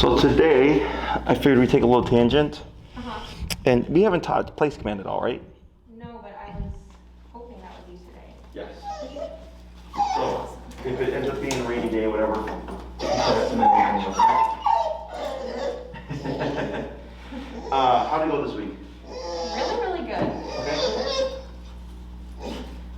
So today, I figured we'd take a little tangent. Uh-huh. And we haven't taught place command at all, right? No, but I was hoping that would be today. Yes. So, if it ends up being a rainy day, whatever. How'd it go this week? Really, really good.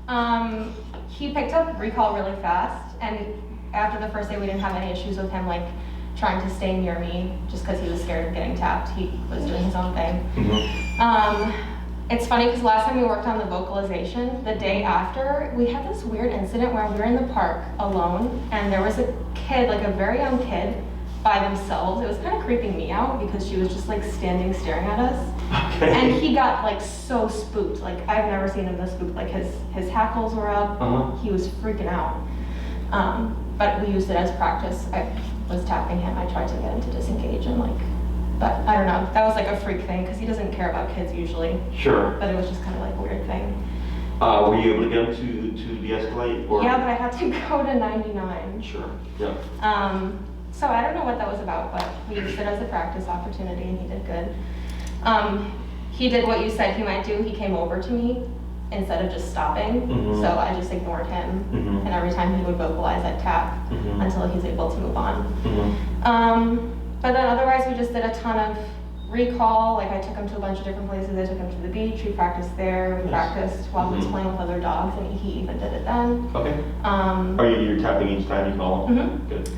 Okay. He picked up recall really fast, and after the first day, we didn't have any issues with him, like, trying to stay near me just because he was scared of getting tapped. He was doing his own thing. Mm-hmm. It's funny because last time we worked on the vocalization, the day after, we had this weird incident where we were in the park alone, and there was a kid, like a very young kid, by themselves. It was kind of creeping me out because she was just like standing staring at us. Okay. And he got like so spooked. Like I've never seen him this spooked. Like his hackles were up. Uh-huh. He was freaking out. But we used it as practice. I was tapping him. I tried to get him to disengage and like, but I don't know. That was like a freak thing because he doesn't care about kids usually. Sure. But it was just kind of like a weird thing. Were you able to get him to de-escalate? Or? Yeah, but I had to go to 99. Sure. Yeah. So I don't know what that was about, but we used it as a practice opportunity and he did good. He did what you said he might do. He came over to me instead of just stopping. Mm-hmm. So I just ignored him. Mm-hmm. And every time he would vocalize, I'd tap Mm-hmm. until he's able to move on. Mm-hmm. But then otherwise we just did a ton of recall. Like I took him to a bunch of different places. I took him to the beach. We practiced there. We practiced while he was playing with other dogs and he even did it then. Okay. Are you're tapping each time you call him? Mm-hmm. Good.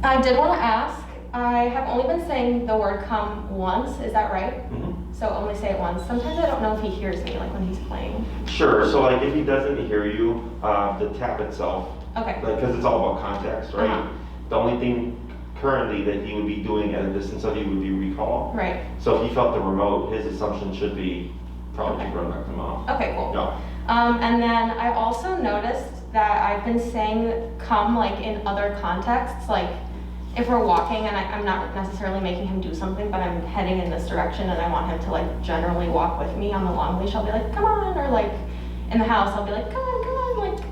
I did want to ask, I have only been saying the word come once, is that right? Mm-hmm. So only say it once. Sometimes I don't know if he hears me, like when he's playing. Sure. So like if he doesn't hear you, the tap itself, Okay. like because it's all about context, right? Uh-huh. The only thing currently that he would be doing at a distance of you would be recall. Right. So if he felt the remote, his assumption should be probably Okay. run back to mom. Okay, cool. Yeah. And then I also noticed that I've been saying come like in other contexts, like if we're walking and I'm not necessarily making him do something, but I'm heading in this direction and I want him to like generally walk with me on the long leash, I'll be like, come on, or like in the house, I'll be like, come on, like,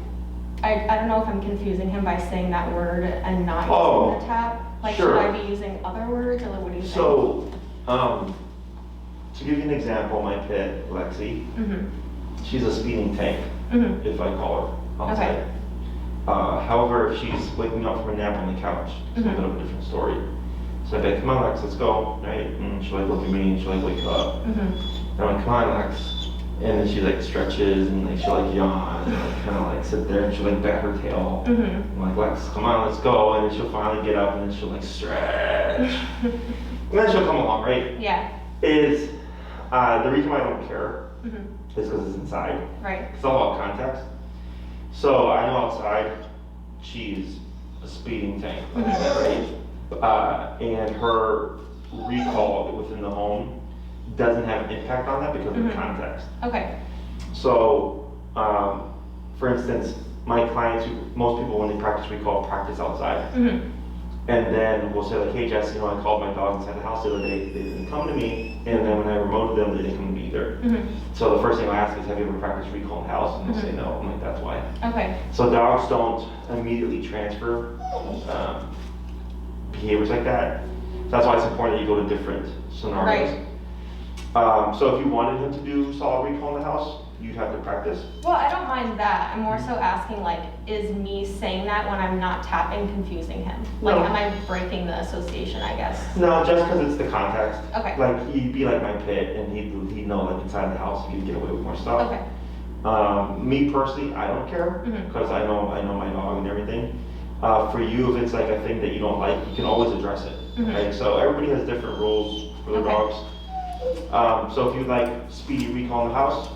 I don't know if I'm confusing him by saying that word and not using the tap. Like, sure. should I be using other words, or what do you think? So, to give you an example, my pet, Lexi, she's a speeding tank, if I call her outside. Okay. However, if she's waking up from a nap on the couch, it's a bit of a different story. So I'd be like, come on, Lex, let's go, right? And she'll like look at me and she'll like wake up. And I'm like, come on, Lex. And then she like stretches and like she'll like yawn and like kind of like sit there and she'll like bat her tail. I'm like, Lex, come on, let's go. And then she'll finally get up and then she'll like stretch. And then she'll come along, right? Yeah. Is the reason why I don't care is because it's inside. Right. It's all about context. So I know outside she's a speeding tank, like I said, right? And her recall within the home doesn't have an impact on that because of the context. Okay. So, for instance, my clients, most people when they practice recall, practice outside. And then we'll say like, hey Jess, you know, I called my dog inside the house the other day, they didn't come to me, and then when I remoted them, they didn't come to me either. So the first thing I ask is, have you ever practiced recall in the house? And they'll say no. I'm like, that's why. Okay. So dogs don't immediately transfer behaviors like that. So that's why it's important that you go to different scenarios. Right. So if you wanted him to do solid recall in the house, you'd have to practice. Well, I don't mind that. I'm more so asking, like, is me saying that when I'm not tapping confusing him? Like, No. am I breaking the association, I guess? No, just because it's the context. Okay. Like, he'd be like my pit, and he'd know, like, inside the house, he could get away with more stuff. Okay. Me personally, I don't care, because I know my dog and everything. For you, if it's like a thing that you don't like, you can always address it. Right? So everybody has different rules for their dogs. So if you like speedy recall in the house,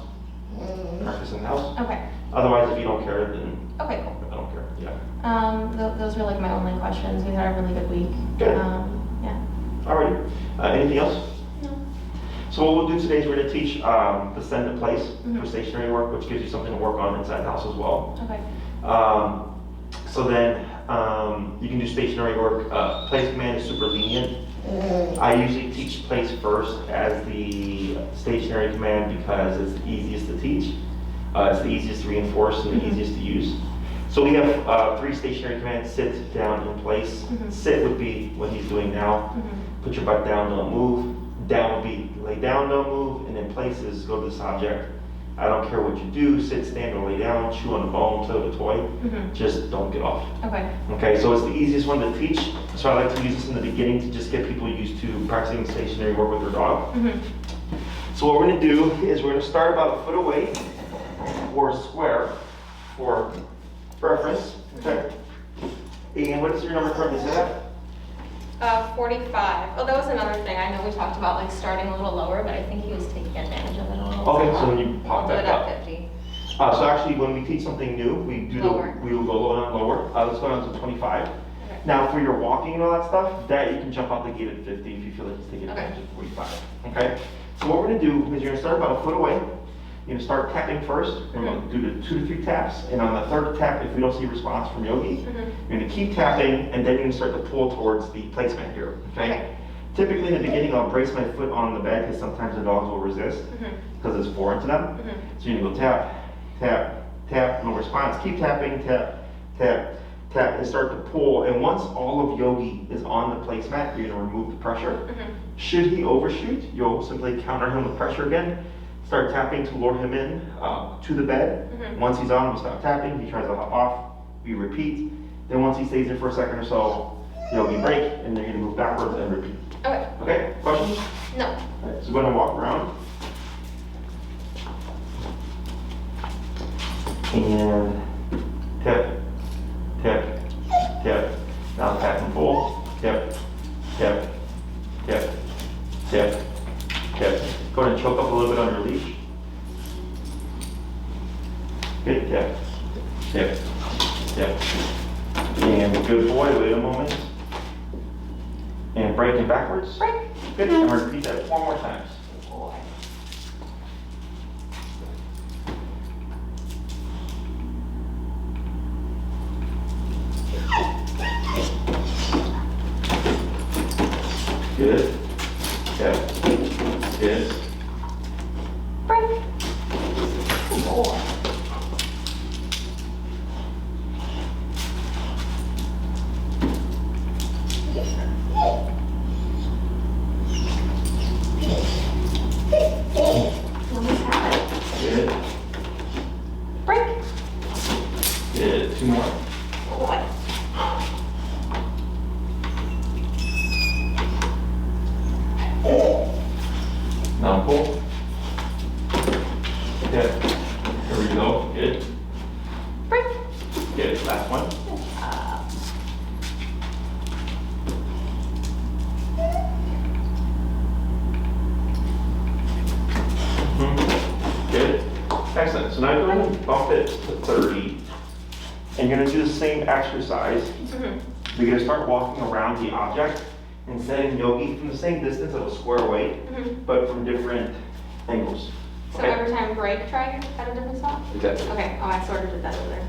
practice in the house. Okay. Otherwise, if you don't care, then Okay, cool. I don't care. Yeah. Those were like my only questions. We had a really good week. Good. Yeah. Alrighty. Anything else? No. So what we'll do today is we're going to teach the send to place for stationary work, which gives you something to work on inside the house as well. Okay. So then you can do stationary work. Place command is super lenient. I usually teach place first as the stationary command because it's the easiest to teach. It's the easiest to reinforce and the easiest to use. So we have 3 stationary commands: sit, down, in place. Sit would be what he's doing now. Put your butt down, don't move. Down would be lay down, don't move. And in place is go to this object. I don't care what you do, sit, stand, or lay down, chew on the bone, play with a toy. Just don't get off. Okay. Okay, so it's the easiest one to teach. So I like to use this in the beginning to just get people used to practicing stationary work with their dog. So what we're gonna do is we're gonna start about a foot away or square for reference. Okay. And what is your number currently set at? 45. Oh, that was another thing. I know we talked about like starting a little lower, but I think he was taking advantage of it a little. Okay, so when you pop I'll do back it up. at 50. So actually, when we teach something new, we will go lower and lower. Let's go down to 25. Okay. Now, for your walking and all that stuff, that you can jump out the gate at 50 if you feel like it's taking advantage of 45. Okay. So what we're gonna do is you're gonna start about a foot away. You're gonna start tapping first. We're gonna do the 2 to 3 taps, and on the 3rd tap, if we don't see a response from Yogi, you're gonna keep tapping, and then you're gonna start to pull towards the placement here. Okay. Typically in the beginning, I'll brace my foot on the bed because sometimes the dogs will resist because it's foreign to them. So you're gonna go tap, tap, tap, no response. Keep tapping, tap, tap, tap, and start to pull. And once all of Yogi is on the placemat, you're gonna remove the pressure. Should he overshoot, you'll simply counter him with pressure again. Start tapping to lure him in to the bed. Once he's on, we stop tapping. He tries to hop off. We repeat. Then once he stays there for a second or so, Yogi break, and then you're gonna move backwards and repeat. Okay. Okay, questions? No. All right, so we're gonna walk around. And tap, tap, tap. Now tap and pull. Tap, tap, tap, tap, tap. Go ahead and choke up a little bit on your leash. Good, tap, tap, tap. And good boy, wait a moment. And break it backwards. Break. Good, and repeat that 4 more times. Good. Tap. Good. Break. Good boy. Let me have it. Good. Break. Good. 2 more. Boy. Now pull. Good. Here we go. Good. Break. Good. Last one. Good. Excellent. So now you're going to bump it to 30. And you're going to do the same exercise. You're going to start walking around the object and setting Yogi from the same distance of a square away, but from different angles. So Okay? every time break, try at a different spot? Exactly. Okay. Oh, I sort of did that over there.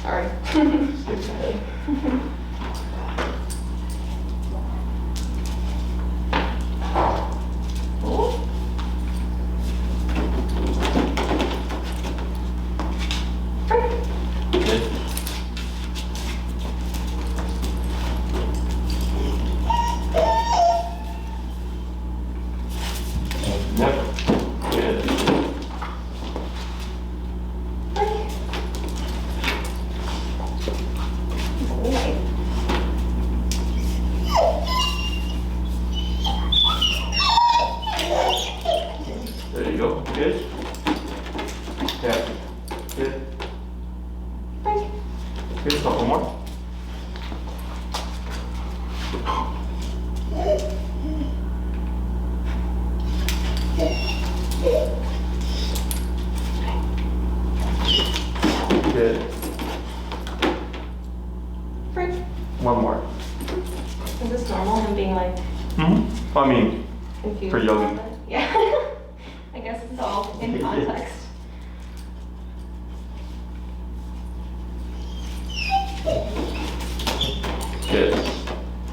Sorry. Skip ahead. Good. Yep. Good. There you go. Good. Tap. Good. Good. A couple more. Good. Break. One more. Is this normal, him being like I mean, confused? For a Yogi. little bit? Yeah. I guess it's all in context. good.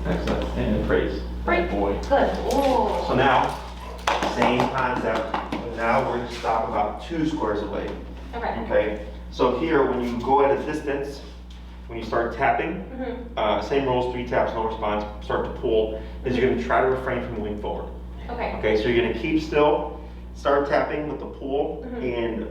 Excellent. And praise. Break. Boy. Good. Oh. So now, same concept. But now we're going to stop about 2 squares away. Okay. Okay. So here, when you go at a distance, when you start tapping, same rules, 3 taps, no response, start to pull, is you're gonna try to refrain from moving forward. Okay. Okay, so you're gonna keep still, start tapping with the pull, and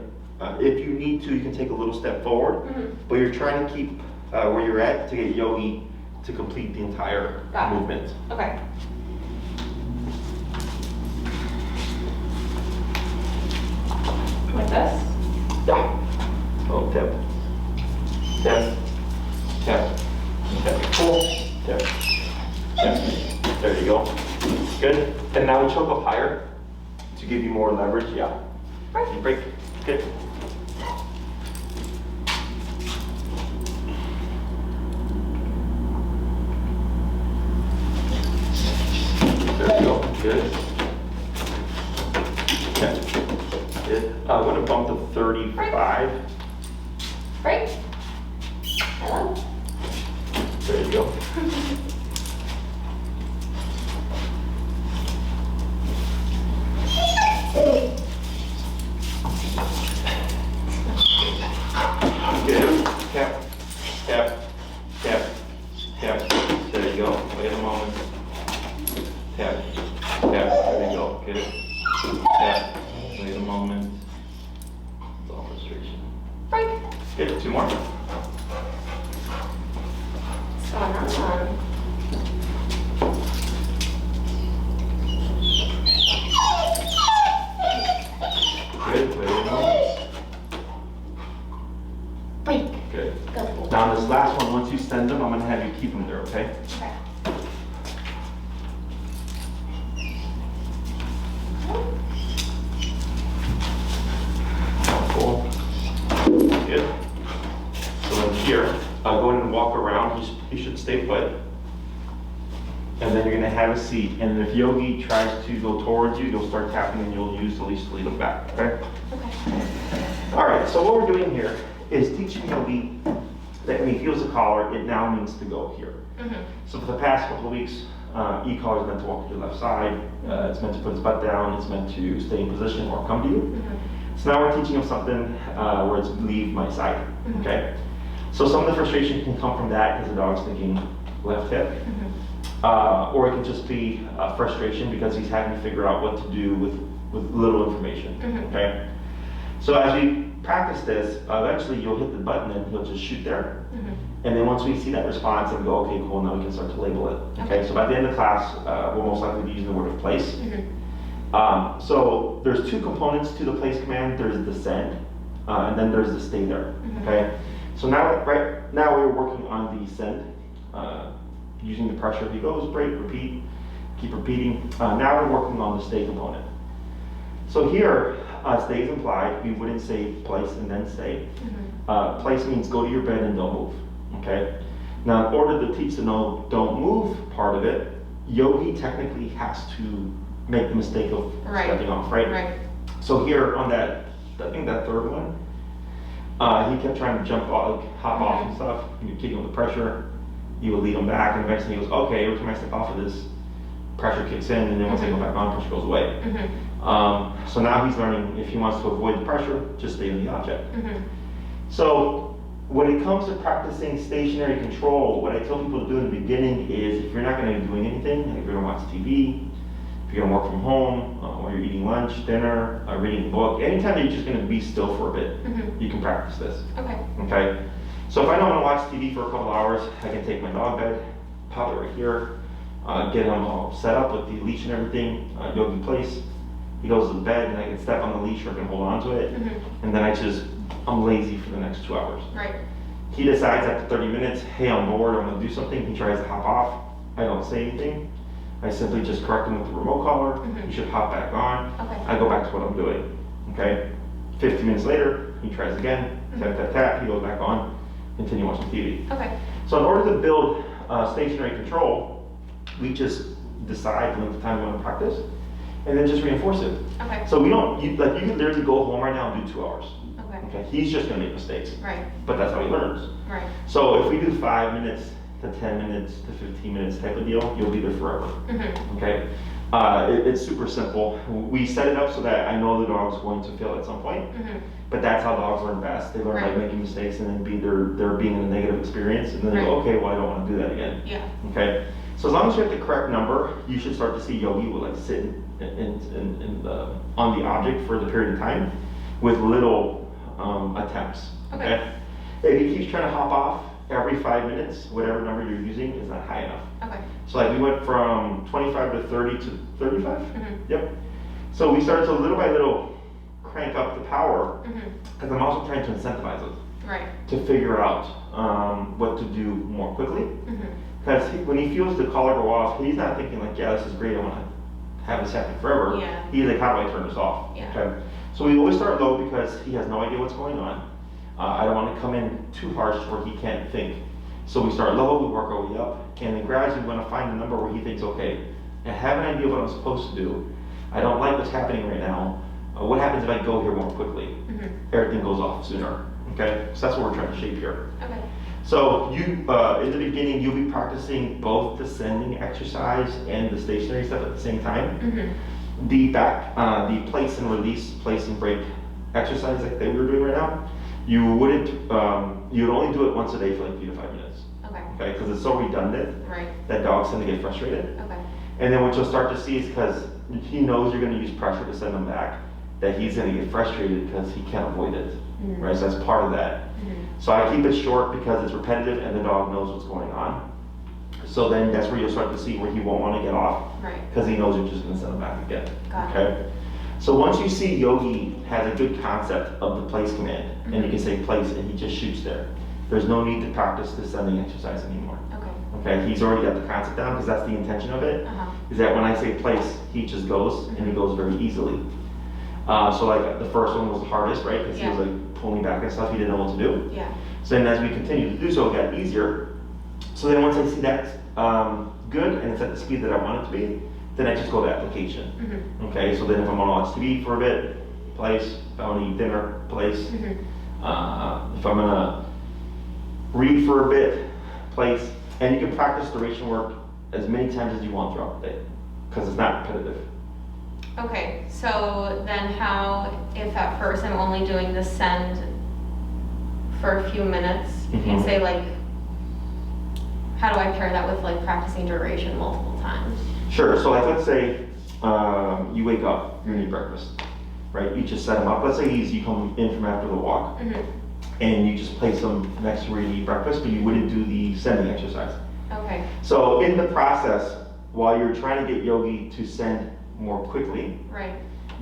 if you need to, you can take a little step forward, but you're trying to keep where you're at to get Yogi to complete the entire movement. Okay. Like this? Yeah. Oh, tap. Tap. Tap. Tap. Pull. Tap. Tap. There you go. Good. And now we choke up higher to give you more leverage. Yeah. Break. Break. Good. There you go. Good. Okay. Good. I'm going to bump to 35. Break. Hello. There you go. Good. Tap. Tap. Tap. Tap. There you go. Wait a moment. Tap. Tap. There you go. Good. Tap. Wait a moment. It's all frustration. Break. Good. 2 more. What's going on? Good. Wait a moment. Break. Good. Go. Now this last one, once you send them, I'm going to have you keep them there, okay? Okay. Cool. Good. So then here, go in and walk around. You should stay put. And then you're going to have a seat. And if Yogi tries to go towards you, you'll start tapping and you'll use the leash to lead him back, okay? Okay. All right, so what we're doing here is teaching Yogi that when he feels the collar, it now means to go here. So for the past couple of weeks, e-collar is meant to walk to your left side. It's meant to put his butt down. It's meant to stay in position or come to you. So now we're teaching him something where it's leave my side, okay? So some of the frustration can come from that because the dog's thinking left hip. Or it can just be frustration because he's having to figure out what to do with little information, okay? So as we practice this, eventually you'll hit the button and he'll just shoot there. And then once we see that response and go, okay, cool, now we can start to label it. Okay, so by the end of class, we'll most likely be using the word of place. So there's 2 components to the place command. There's the send, and then there's the stay there, okay? So now, right now we're working on the send, using the pressure. He goes, break, repeat, keep repeating. Now we're working on the stay component. So here, stay is implied. We wouldn't say place and then stay. Place means go to your bed and don't move, okay? Now in order to teach the no, don't move part of it, Yogi technically has to make the mistake of stepping off, right? So here on that, I think that 3rd one, he kept trying to jump off, like hop off and stuff. You're kicking with the pressure. You would lead him back, and eventually he goes, okay, every time I step off of this, pressure kicks in, and then once I go back on, pressure goes away. So now he's learning if he wants to avoid the pressure, just stay on the object. So when it comes to practicing stationary control, what I tell people to do in the beginning is if you're not going to be doing anything, like if you're going to watch TV, if you're going to work from home, or you're eating lunch, dinner, reading a book, anytime that you're just going to be still for a bit, you can practice this. Okay? So if I know I'm going to watch TV for a couple hours, I can take my dog bed, pop it right here, get him all set up with the leash and everything, Yogi place. He goes to the bed and I can step on the leash or I can hold on to it. And then I'm lazy for the next 2 hours. He decides after 30 minutes, hey, I'm bored, I'm going to do something. He tries to hop off. I don't say anything. I simply just correct him with the remote collar. He should hop back on. I go back to what I'm doing. Okay? 15 minutes later, he tries again. Tap, tap, tap. He goes back on. Continue watching TV. So in order to build stationary control, we just decide the length of time we want to practice, and then just reinforce it. So we don't, you can literally go home right now and do 2 hours. Okay. He's just going to make mistakes. But that's how he learns. So if we do 5 minutes to 10 minutes to 15 minutes type of deal, you'll be there forever. Okay. It's super simple. We set it up so that I know the dog's going to fail at some point, but that's how dogs learn best. They learn by making mistakes and then they're being in a negative experience, and then they go, okay, well, I don't want to do that again. Yeah. Okay. So as long as you have the correct number, you should start to see Yogi will like sit on the object for the period of time with little attempts. Okay. If he keeps trying to hop off every 5 minutes, whatever number you're using is not high enough. Okay. So like we went from 25 to 30 to 35. Yep. So we started to little by little crank up the power, because I'm also trying to incentivize it. Right. To figure out what to do more quickly. Because when he feels the collar go off, he's not thinking like, yeah, this is great, I want to have this happen forever. Yeah. He's like, how do I turn this off? Yeah. Okay. So we always start low because he has no idea what's going on. I don't want to come in too harsh where he can't think. So we start low, we work our way up, and then gradually we want to find a number where he thinks, okay, I have an idea what I'm supposed to do. I don't like what's happening right now. What happens if I go here more quickly? Everything goes off sooner. Okay, so that's what we're trying to shape here. Okay. So you, in the beginning, you'll be practicing both the sending exercise and the stationary stuff at the same time. The place and release, place and break exercise like that we're doing right now, you wouldn't, you'd only do it once a day for like 3 to 5 minutes. Okay. Okay, because it's so redundant that dogs tend to get frustrated. Okay. And then what you'll start to see is because he knows you're going to use pressure to send him back, that he's going to get frustrated because he can't avoid it. Right, so that's part of that. So I keep it short because it's repetitive and the dog knows what's going on. So then that's where you'll start to see where he won't want to get off, because he knows you're just going to send him back again. Okay. So once you see Yogi has a good concept of the place command, and you can say place and he just shoots there, there's no need to practice the sending exercise anymore. Okay, he's already got the concept down because that's the intention of it, is that when I say place, he just goes, and he goes very easily. So like the first one was the hardest, right? Because he was like pulling back and stuff, he didn't know what to do. So then as we continue to do so, it got easier. So then once I see that's good and it's at the speed that I want it to be, then I just go to application. Okay, so then if I'm on watch TV for a bit, place. If I want to eat dinner, place. If I'm gonna read for a bit, place. And you can practice duration work as many times as you want throughout the day, because it's not repetitive. Okay, so then how, if at first I'm only doing the send for a few minutes, you'd say like, how do I pair that with like practicing duration multiple times? Sure, so like let's say you wake up, you're gonna eat breakfast, right? You just set him up. Let's say you come in from after the walk, and you just place him next to where you eat breakfast, but you wouldn't do the sending exercise. Okay. So in the process, while you're trying to get Yogi to send more quickly,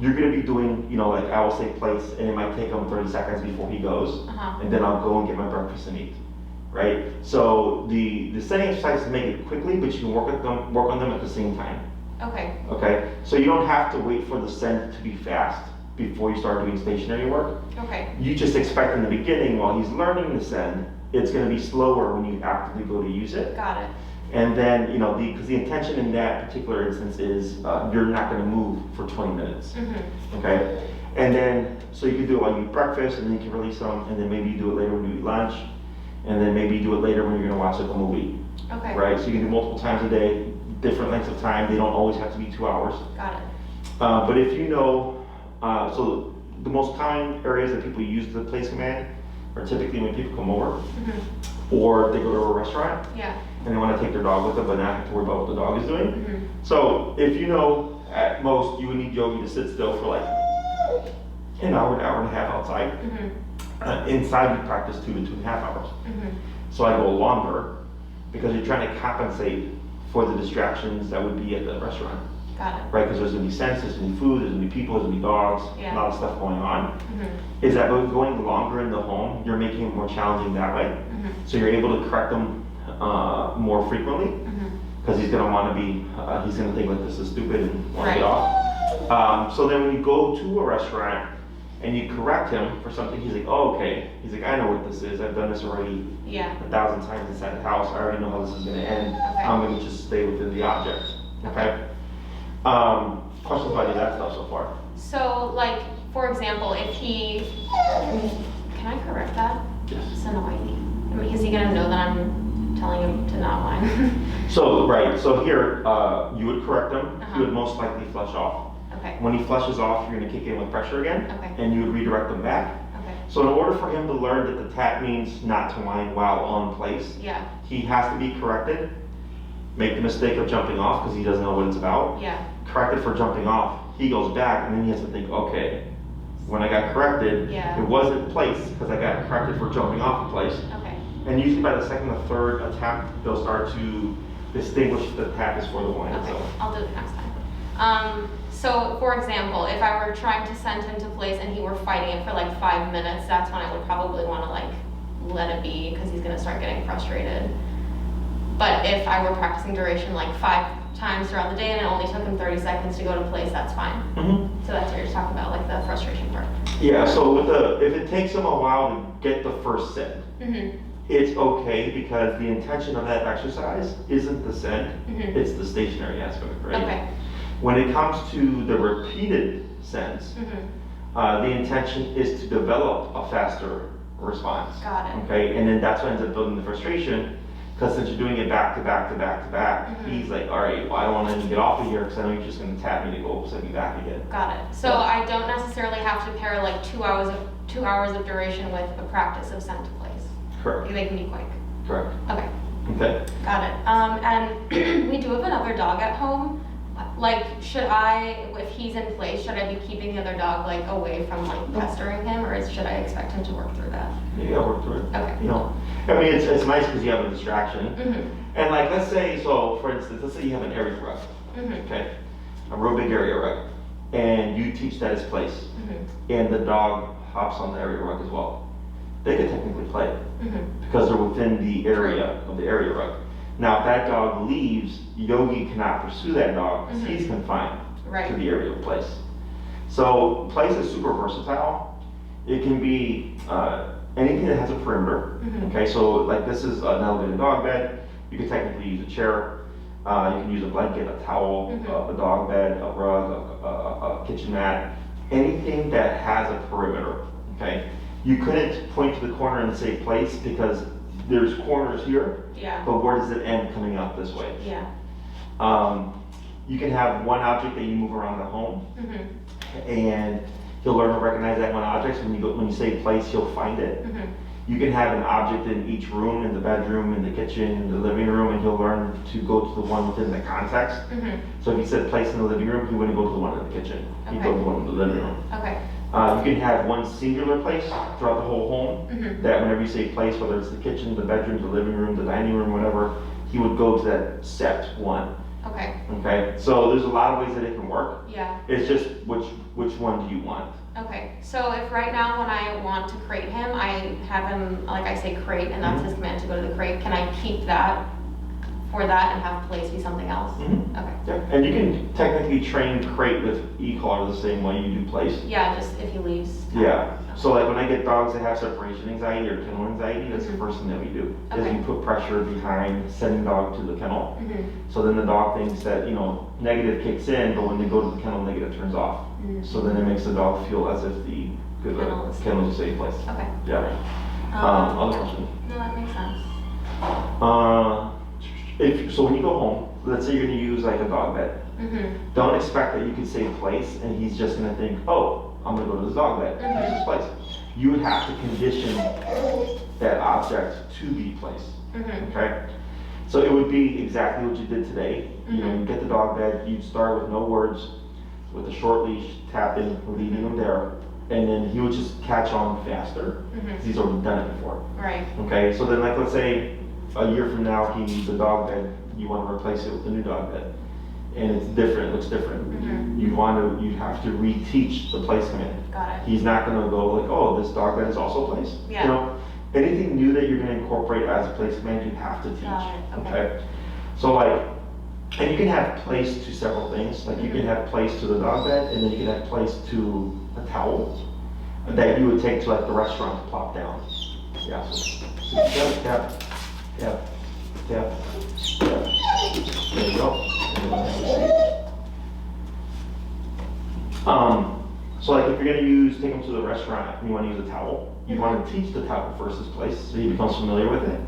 you're going to be doing, you know, like I will say place, and it might take him 30 seconds before he goes, and then I'll go and get my breakfast and eat, right? So the sending exercises make it quickly, but you can work on them at the same time. Okay. Okay, so you don't have to wait for the send to be fast before you start doing stationary work. Okay. You just expect in the beginning, while he's learning the send, it's going to be slower when you actively go to use it. Got it. And then, you know, because the intention in that particular instance is you're not going to move for 20 minutes. Okay? And then, so you can do it while you eat breakfast, and then you can release them, and then maybe you do it later when you eat lunch, and then maybe you do it later when you're going to watch like a movie. Okay. Right? So you can do multiple times a day, different lengths of time. They don't always have to be 2 hours. Got it. But if you know, so the most common areas that people use the place command are typically when people come over, or they go to a restaurant. And they want to take their dog with them, but not have to worry about what the dog is doing. So if you know, at most, you would need Yogi to sit still for like an hour and a half outside. Inside, we practice 2 to 2.5 hours. So I go longer because you're trying to compensate for the distractions that would be at the restaurant. Got it. Right, because there's going to be scents, there's going to be food, there's going to be people, there's going to be dogs, a lot of stuff going on. Is that by going longer in the home, you're making it more challenging that way. So you're able to correct them more frequently, because he's going to want to be, he's going to think like this is stupid and want to get off. So then when you go to a restaurant and you correct him for something, he's like, oh, okay. He's like, I know what this is. I've done this already 1,000 times inside the house. I already know how this is going to end. I'm going to just stay within the object. Okay? Questions about any of that stuff so far? So, like, for example, if he, can I correct that? Yes. So no ID. I mean, is he going to know that I'm telling him to not whine? So, right, so here, you would correct him, Uh-huh. he would most likely flush off. Okay, When he flushes off, you're gonna kick in with pressure again, okay, and you would redirect him back. okay, So in order for him to learn that the tap means not to whine while on place, yeah, he has to be corrected, make the mistake of jumping off because he doesn't know what it's about, yeah, corrected for jumping off, he goes back and then he has to think, okay, when I got corrected, Yeah. it wasn't place because I got corrected for jumping off the place. okay, And usually by the second or third attempt, they'll start to distinguish the tap is for the whine okay, itself. I'll do it next time. So for example, if I were trying to send him to place and he were fighting it for like 5 minutes, that's when I would probably wanna like let it be, because he's gonna start getting frustrated. But if I were practicing duration like 5 times throughout the day and it only took him 30 seconds to go to place, that's fine. Mm-hmm. So that's what you're talking about, like the frustration part. Yeah, so if it takes him a while to get the first send, Mm-hmm, it's okay because the intention of that exercise isn't the send, mm-hmm, it's the stationary aspect, right? okay, When it comes to the repeated sends, mm-hmm, the intention is to develop a faster response. got it. Okay, and then that's what ends up building the frustration, because since you're doing it back to back to back to back, Mhm. he's like, all right, well, I don't want to even get off of here because I know you're just going to tap me to go send me back again. Got it. So I don't necessarily have to pair like 2 hours of duration with a practice of send to place. Correct. They can be quick. Correct. Okay, Okay. got it. And we do have another dog at home. Like, should I, if he's in place, should I be keeping the other dog like away from like pestering him, or should I expect him to work through that? You gotta work through it. Okay. You know, I mean, it's nice because you have a distraction. Mm-hmm. And like, let's say, so for instance, let's say you have an area rug, Mm-hmm. okay? A real big area rug. And you teach that its place. Mm-hmm. And the dog hops on the area rug as well. They could technically play Mm-hmm. because they're within the area of the area rug. Now, if that dog leaves, Yogi cannot pursue that dog because Mhm. he's confined Right. to the area of place. So place is super versatile. It can be anything that has a perimeter. Mhm. Okay, so like this is an elevated dog bed. You could technically use a chair. You can use a blanket, a towel, Mhm. a dog bed, a rug, a kitchen mat. Anything that has a perimeter. Okay, you couldn't point to the corner and say place because there's corners here, Yeah. but where does it end coming out this way? Yeah. You can have one object that you move around the home, Mm-hmm. and he'll learn to recognize that one object. So when you say place, he'll find it. Mm-hmm. You can have an object in each room, in the bedroom, in the kitchen, in the living room, and he'll learn to go to the one within the context. Mm-hmm. So if he said place in the living room, he wouldn't go to the one in the kitchen. He'd go to the one in the living room. Okay. You can have one singular place throughout the whole home, Mm-hmm. that whenever you say place, whether it's the kitchen, the bedroom, the living room, the dining room, whatever, he would go to that set one. Okay. Okay, so there's a lot of ways that it can work. Yeah. It's just which one do you want? Okay. So if right now when I want to crate him, I have him, like I say crate, and that's Mhm. his command to go to the crate, can I keep that for that and have place be something else? Mhm. Okay. Yeah, and you can technically train crate with e-collar the same way you do place. Yeah, just if he leaves. Yeah, so like when I get dogs that have separation anxiety or kennel anxiety, that's the Mhm. first thing that we do. Is Okay. we put pressure behind sending dog to the kennel. Mm-hmm. So then the dog thinks that, negative kicks in, but when they go to the kennel, negative turns off. Mm-hmm. So then it makes the dog feel as if the kennel is a safe place. Okay. Yeah. Other question? No, that makes sense. So when you go home, let's say you're gonna use like a dog bed. Mm-hmm. Don't expect that you can say place and he's just gonna think, oh, I'm gonna go to this dog bed. This is place. You would have to condition that object to be place. Mm-hmm. Okay? So it would be exactly what you did today. You get the dog bed, you'd start with no words, with a short leash, tapping, leaving him there, and then he would just catch on faster, because he's already done it before. Right. Okay, so then like let's say a year from now he needs a dog bed, you want to replace it with a new dog bed. And it's different, it looks different. Mhm. You have to reteach the place command. Got it. He's not gonna go like, oh, this dog bed is also place. Yeah. Anything new that you're gonna incorporate as a place command, you have to teach. Got it, okay. So like, and you can have place to several things. Like you can have place to the dog bed, and then you can have place to a towel that you would take to like the restaurant to plop down. Yeah, so tap, tap, tap, tap, tap. There you go. So like if you're gonna take him to the restaurant and you wanna use a towel, you wanna teach the towel first as place, so he becomes familiar with it,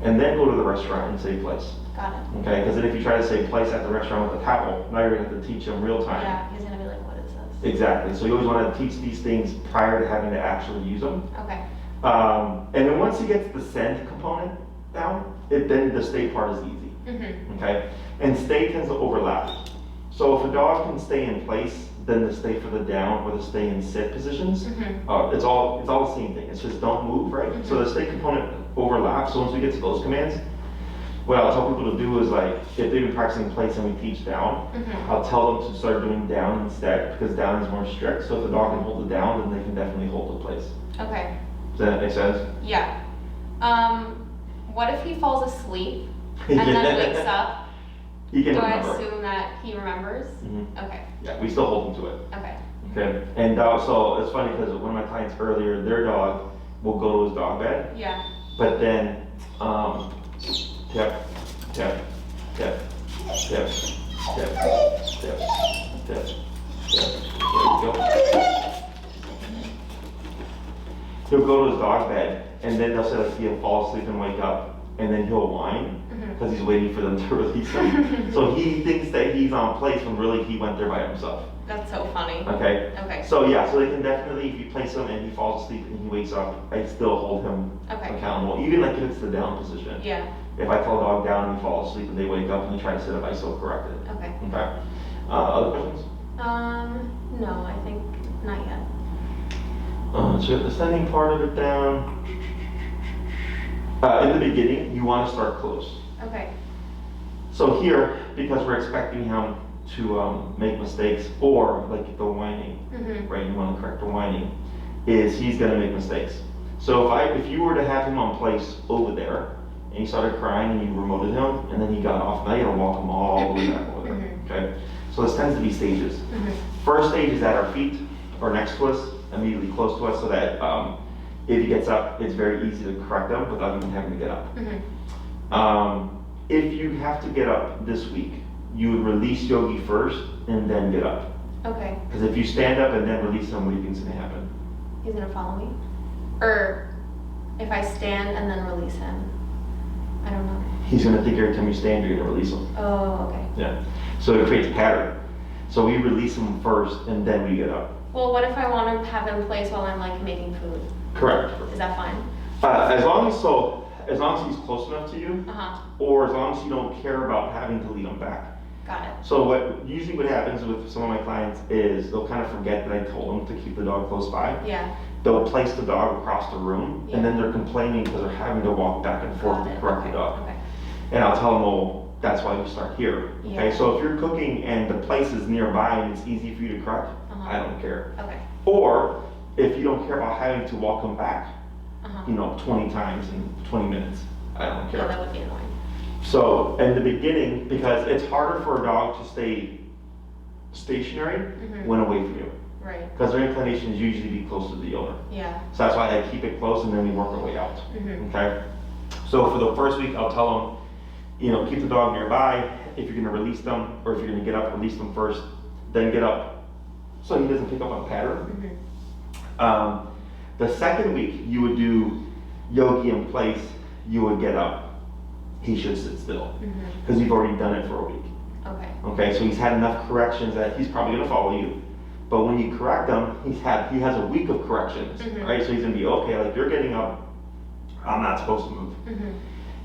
and then go to the restaurant and say place. Got it. Okay, because then if you try to say place at the restaurant with a towel, now you're gonna have to teach them real time. Yeah, he's gonna be like, what is this? Exactly, so you always wanna teach these things prior to having to actually use them. Okay. And then once he gets the send component down, then the stay part is easy. Mm-hmm. Okay, and stay tends to overlap. So if a dog can stay in place, then the stay for the down or the stay in sit positions, Mm-hmm. it's all the same thing. It's just don't move, right? Mm-hmm. So the stay component overlaps. So once we get to those commands, what I'll tell people to do is like if they've been practicing place and we teach down, Mm-hmm. I'll tell them to start doing down instead because down is more strict. So if the dog can hold the down, then they can definitely hold the place. Okay. Does that make sense? Yeah. What if he falls asleep and then wakes up? He can Do I remember. assume that he remembers? Mhm. Okay. Yeah, we still hold him to it. Okay. Okay, and so it's funny because one of my clients earlier, their dog will go to his dog bed, Yeah. but then tap, tap, tap, tap, tap, tap, tap, tap. There you go. He'll go to his dog bed, and then they'll say like he'll fall asleep and wake up, and then he'll whine because he's waiting for them to release him. So he thinks that he's on place when really he went there by himself. That's so funny. Okay. Okay. So yeah, so they can definitely, if you place him and he falls asleep and he wakes up, I still hold him Okay. accountable, even like if it's the down position. Yeah. If I tell a dog down and he falls asleep and they wake up and they try to sit up, I still correct it. Okay. Okay. Other questions? No, I think not yet. So the sending part of it down. In the beginning, you want to start close. Okay. So here, because we're expecting him to make mistakes, or like the whining, Mm-hmm. right? You want to correct the whining, is he's going to make mistakes. So if you were to have him on place over there, and he started crying and you remoted him, and then he got off, now you got to walk him all the way back over there. Mhm. Okay. So this tends to be stages. Mm-hmm. First stage is at our feet or next to us, immediately close to us, so that if he gets up, it's very easy to correct him without even having to get up. Mm-hmm. If you have to get up this week, you would release Yogi first and then get up. Okay. Because if you stand up and then release him, what do you think is going to happen? He's gonna follow me? Or if I stand and then release him? I don't know. He's going to think every time you stand, you're going to release him. Oh, okay. Yeah. So it creates a pattern. So we release him first and then we get up. Well, what if I want to have him place while I'm like making food? Correct. Is that fine? As long as he's close enough to you, Uh-huh. or as long as you don't care about having to lead him back. Got it. So what happens with some of my clients is they'll kind of forget that I told them to keep the dog close by. Yeah. They'll place the dog across the room, Yeah. and then they're complaining because they're having to walk back and forth Got to it. correct Okay. the dog. Okay. And I'll tell them, well, that's why you start here. Okay, Yeah. so if you're cooking and the place is nearby and it's easy for you to correct, Uh-huh. I don't care. Okay. Or if you don't care about having to walk them back, Uh-huh. 20 times in 20 minutes, I don't care. Yeah, that would be annoying. So in the beginning, because it's harder for a dog to stay stationary Mhm. when away from you, Right. because their inclination is usually to be close to the owner. Yeah. So that's why I keep it close and then we work our way out. Mm-hmm. Okay. So for the first week, I'll tell them, keep the dog nearby. If you're going to release them, or if you're going to get up, release them first, then get up, so he doesn't pick up on a pattern. Mm-hmm. The second week, you would do Yogi in place. You would get up. He should sit still Mm-hmm. because you've already done it for a week. Okay. Okay, so he's had enough corrections that he's probably going to follow you. But when you correct him, he has a week of corrections, Mhm. right? So he's going to be okay. Like you're getting up, I'm not supposed to move. Mm-hmm.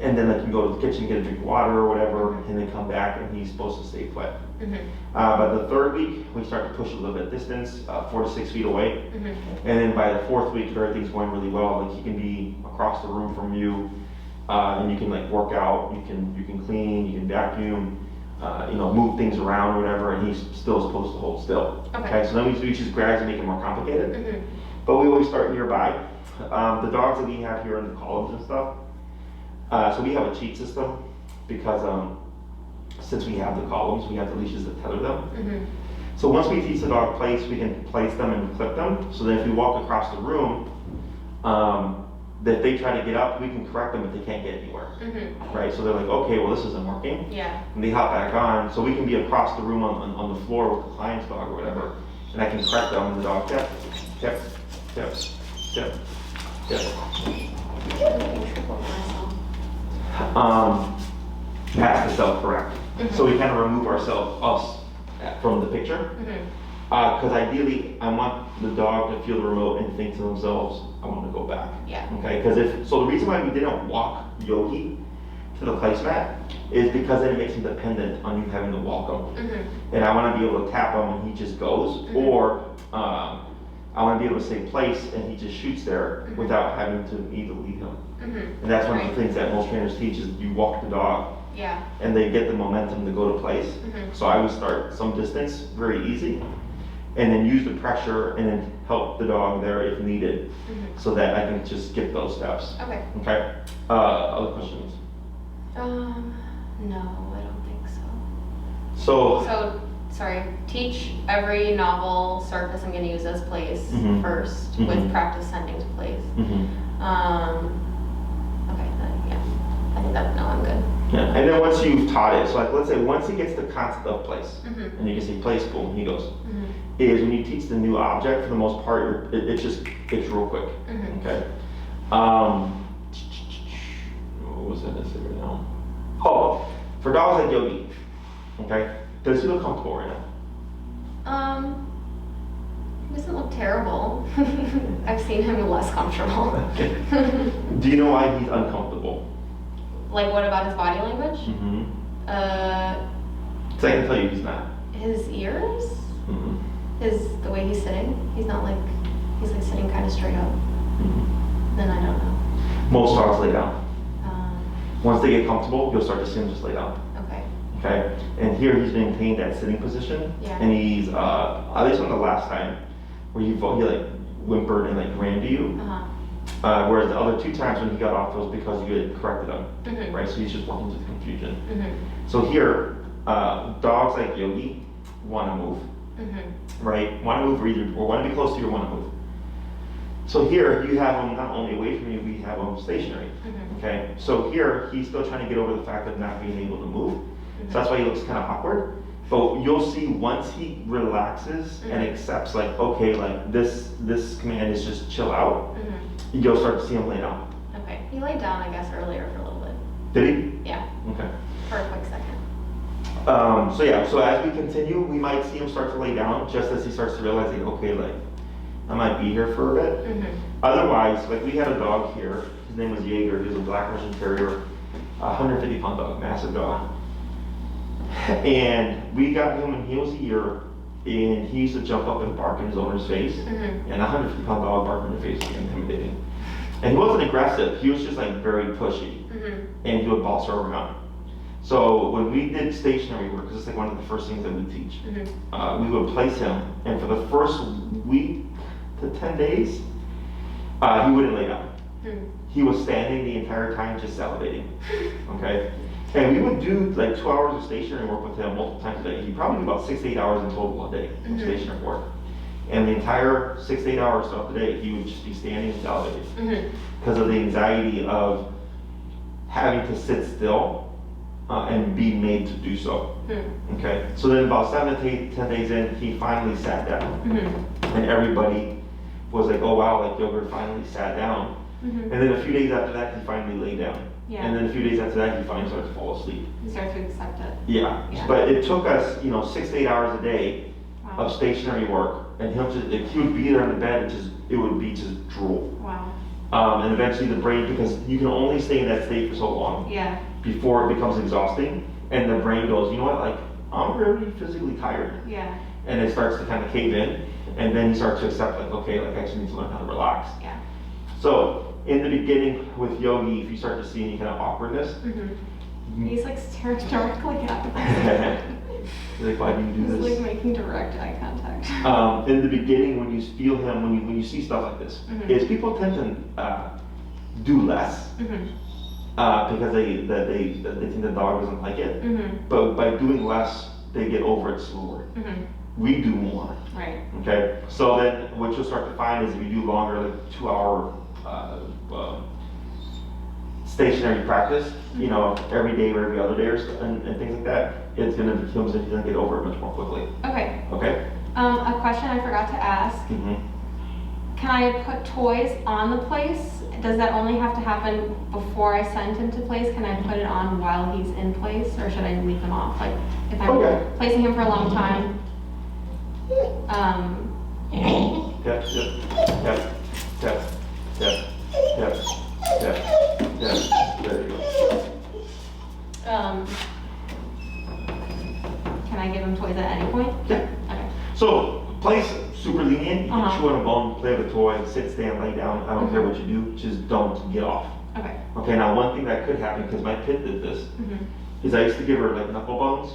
And then they can go to the kitchen, get a drink of water or whatever, and then come back and he's supposed to stay put. Mm-hmm. By the third week, we start to push a little bit distance, 4 to 6 feet away. Mm-hmm. And then by the fourth week, if everything's going really well, like he can be across the room from you, and you can like work out, you can clean, you can vacuum, move things around or whatever, and he's still supposed to hold still. Okay. So then we just gradually make it more complicated. Mm-hmm. But we always start nearby. The dogs that we have here in the columns and stuff, so we have a cheat system because since we have the columns, we have the leashes that tether them. Mm-hmm. So once we teach the dog place, we can place them and clip them. So that if we walk across the room, that if they try to get up, we can correct them if they can't get anywhere. Mm-hmm. Right? So they're like, okay, well this isn't working. Yeah. And they hop back on. So we can be across the room on the floor with the client's dog or whatever. And I can correct them and the dog, tip, tip, tip, tip, tip. has to self-correct. So we kind of remove us from the picture. Because ideally, I want the dog to feel the remote and think to themselves, I want to go back. Yeah. Okay, so the reason why we didn't walk Yogi to the placemat is because then it makes him dependent on you having to walk him. And I want to be able to tap him and he just goes, or I want to be able to say place and he just shoots there without having to me to lead him. And that's one of the things that most trainers teach is you walk the dog. Yeah. And they get the momentum to go to place. So I would start some distance, very easy, and then use the pressure and then help the dog there if needed, so that I can just skip those steps. Okay. Okay. Other questions? No, I don't think so. So Sorry, teach every novel surface I'm gonna use as place first with practice sending to place. Okay, then, yeah, I think that, no, I'm good. Yeah, and then once you've taught it, so like let's say once he gets the concept of place, and you can say place, boom, he goes, is when you teach the new object, for the most part, it's real quick, okay? What was I gonna say right now? Oh, for dogs like Yogi, okay, does he look comfortable right now? He doesn't look terrible. I've seen him less comfortable. Do you know why he's uncomfortable? Like, what about his body language? So I can tell you he's not. His ears? The way he's sitting? He's like sitting kind of straight up. Then I don't know. Most dogs lay down. Once they get comfortable, you'll start to see him just lay down. Okay. Okay? And here he's maintained that sitting position. Yeah. And he's, at least on the last time, where he like whimpered and like ran to you. Whereas the other two times when he got off, it was because you had corrected him. Right? So he's just walking into confusion. So here, dogs like Yogi want to move. Right? Want to move or want to be close to you or want to move. So here you have him not only away from you, we have him stationary. Okay? So here he's still trying to get over the fact of not being able to move. So that's why he looks kind of awkward. But you'll see once he relaxes and accepts like, okay, like this command is just chill out, you'll start to see him lay down. Okay. He laid down, I guess, earlier for a little bit. Did he? Yeah. Okay. For a quick second. So yeah, so as we continue, we might see him start to lay down just as he starts to realize like, okay, like I might be here for a bit. Otherwise, like we had a dog here, his name was Jaeger, he was a black Russian terrier, 150-pound dog, massive dog. And we got him when he was a year, and he used to jump up and bark in his owner's face. And a 150-pound dog barking in your face was intimidating. And he wasn't aggressive, he was just like very pushy. And he would boss her around. So when we did stationary work, because it's like one of the first things that we teach, we would place him, and for the first week to 10 days, he wouldn't lay down. He was standing the entire time just salivating, okay? And we would do like 2 hours of stationary work with him multiple times a day. He probably did about 6 to 8 hours in total a day of stationary work. And the entire 6 to 8 hours throughout the day, he would just be standing and salivating because of the anxiety of having to sit still and be made to do so. Okay, so then about 7 to 10 days in, he finally sat down. And everybody was like, oh wow, like Yogurt finally sat down. And then a few days after that, he finally lay down. And then a few days after that, he finally started to fall asleep. He started to accept it. Yeah. But it took us, 6 to 8 hours a day of stationary work, and he would be there in the bed, and it would be just drool. Wow. And eventually the brain, because you can only stay in that state for so long before it becomes exhausting, and the brain goes, you know what, like, I'm really physically tired. And it starts to kind of cave in, and then you start to accept, like, okay, like, I actually need to learn how to relax. So, in the beginning with Yogi, if you start to see any kind of awkwardness, he's like staring directly at me. Like, why do you do this? He's like making direct eye contact. In the beginning, when you feel him, when you see stuff like this, is people tend to do less because they think the dog doesn't like it. But by doing less, they get over it slower. We do more. Right. Okay. So then, what you'll start to find is if you do longer, like 2 hour stationary practice, every day or every other day and things like that, it's going to become so he's going to get over it much more quickly. Okay. Okay? A question I forgot to ask. can I put toys on the place? Does that only have to happen before I send him to place? Can I put it on while he's in place, or should I leave them off? Like, if I'm Okay. placing him for a long time. Yep. There you go. Can I give him toys at any point? Yeah. Okay. So, place super lenient. You can Uh-huh. chew on a bone, play with a toy, sit, stand, lay down. I don't care what you do. Just don't get off. Okay. Okay, now one thing that could happen, because my pit did this, is I used to give her like knuckle bones,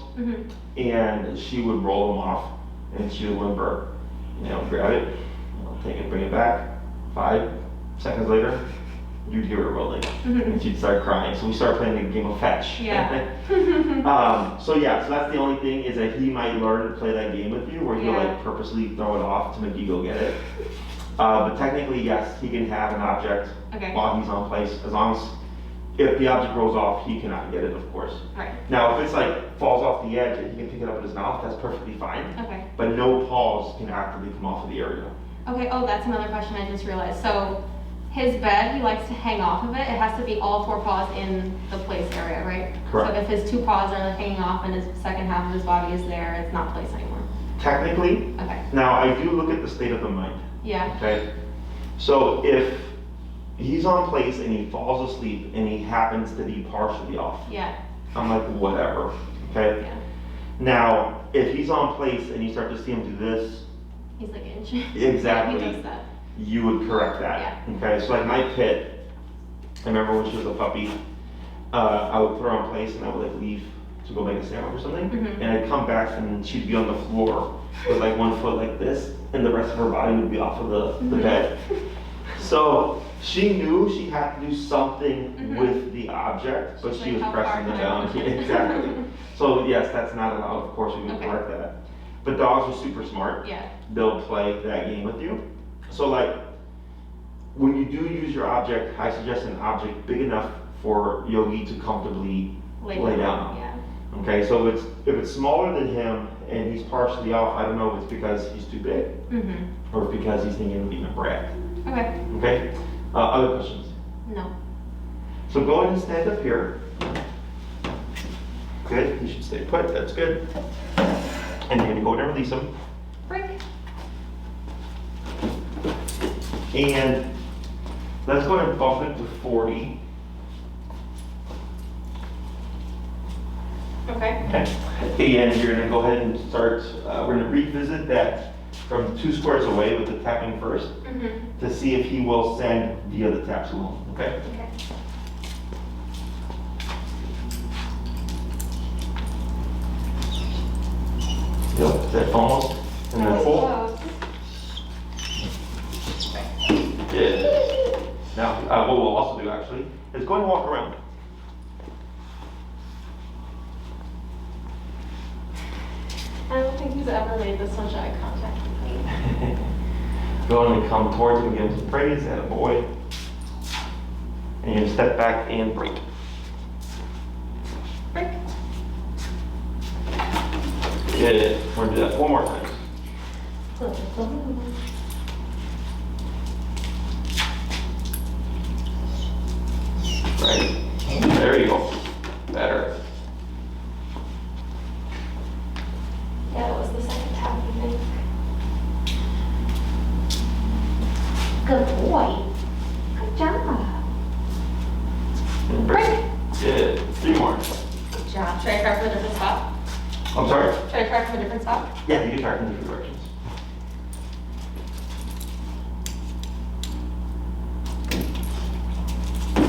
and she would roll them off, and she would whimper, grab it, take it, bring it back. 5 seconds later, you'd hear her rolling, and she'd start crying. So we started playing a game of fetch. Yeah. So that's the only thing, is that he might learn to play that game with you, where he'll like purposely throw it off to make you go get it. But technically, yes, he can have an object while he's on place, as long as, if the object rolls off, he cannot get it, of course. Right. Now, if it's like falls off the edge and he can pick it up in his mouth, that's perfectly fine. Okay. But no paws can actively come off of the area. Okay, oh, that's another question I just realized. So his bed, he likes to hang off of it. It has to be all 4 paws in the place area, right? Correct. So if his 2 paws are hanging off and his second half of his body is there, it's not place anymore. Technically, Okay. now I do look at the state of the mind. Yeah. Okay? So if he's on place and he falls asleep and he happens to be partially off, Yeah. I'm like, whatever. Okay? Yeah. Now, if he's on place and you start to see him do this, He's like inch. exactly, Yeah, he does that. you would correct that. Okay, so like my pit, I remember when she was a puppy, I would put her on place and I would like leave to go make a sandwich or something, and I'd come back and she'd be on the floor with like 1 foot like this, and the rest of her body would be off of the bed. So she knew she had to do something with the object, but She's she like, was how pressing far it can I down. push it? Exactly. So yes, that's not allowed. Of course, we would correct that. But dogs are super smart. Yeah. They'll play that game with you. So like, when you do use your object, I suggest an object big enough for Yogi to comfortably lay down on. Yeah. Okay, so if it's smaller than him and he's partially off, I don't know if it's because he's too big or if because he's thinking of being a brat. Okay. Okay? Other questions? No. So go ahead and stand up here. Good, you should stay put, that's good. And you're gonna go ahead and release him. Break. And let's go ahead and bump it to 40. Okay. Okay. And you're gonna go ahead and start, we're gonna revisit that from 2 squares away with the tapping first to see if he will send via the taps alone, okay? Okay. Yep, that's almost, and then full. Good. Now, what we'll also do actually is go ahead and walk around. I don't think he's ever made this much eye contact with me. Go ahead and come towards him, give him some praise, and a boy. And you step back and break. Break. Good. We're gonna do that 4 more times. Right. There you go. Better. Yeah, that was the second tap, I think. Good boy. Good job. And break. Good. 3 more. Good job. Should I try from a different spot? I'm sorry? Should I try from a different spot? Yeah, you can try from different directions.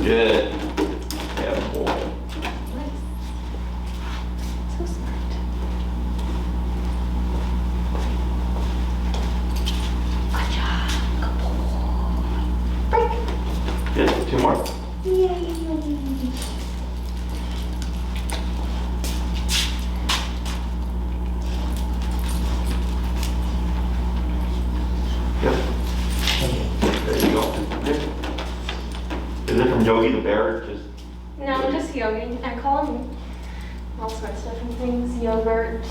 Good. Yeah, boy. Nice. So smart. Good job. Good boy. Break. Good. 2 more. Yay. Yep. There you go. Good. Is it from Yogi the bear? Just No, just Yogi. I call him all sorts of different things. Yogurt.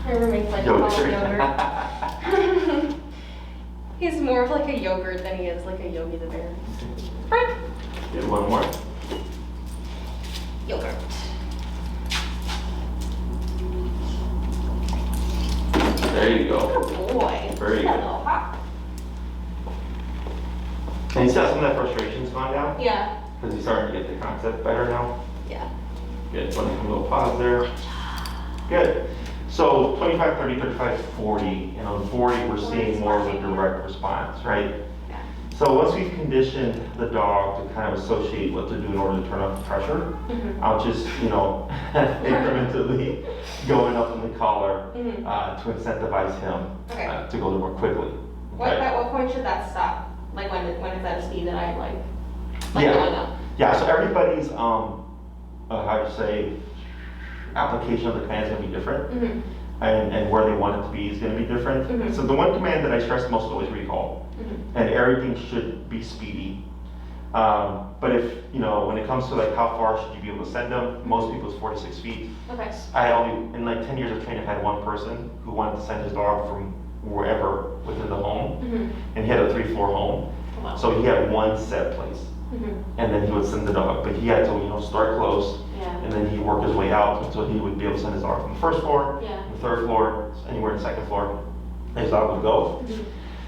My roommates like to call him yogurt. He's more of like a yogurt than he is like a Yogi the bear. Frank. Good, one more. Yogurt. There you go. Good boy. Very He's good. a little hot. And you see how some of that frustration's gone down? Yeah. Because he's starting to get the concept better now? Yeah. Good, let me put a little pause there. Good. So 25, 30, 35, 40, and on 40 we're seeing more of a direct response, right? Yeah. So once we've conditioned the dog to kind of associate what to do in order to turn off the pressure, I'll just, incrementally going up in the collar to incentivize him Okay. to go more quickly. At what point should that stop? Like when it's at a speed that I like Yeah. going up? Yeah, so everybody's, how to say, application of the command is going to be different. And where they want it to be is going to be different. So the one command that I stress most is always recall. And everything should be speedy. But if, when it comes to like how far should you be able to send them, most people it's 4 to 6 feet. Okay. I only, in like 10 years of training, I've had one person who wanted to send his dog from wherever within the home. And he had a 3-floor home. Wow. So he had one set place. And then he would send the dog. But he had to, start close. Yeah. And then he'd work his way out until he would be able to send his dog from the first floor, Yeah. the third floor, anywhere in the second floor. His dog would go.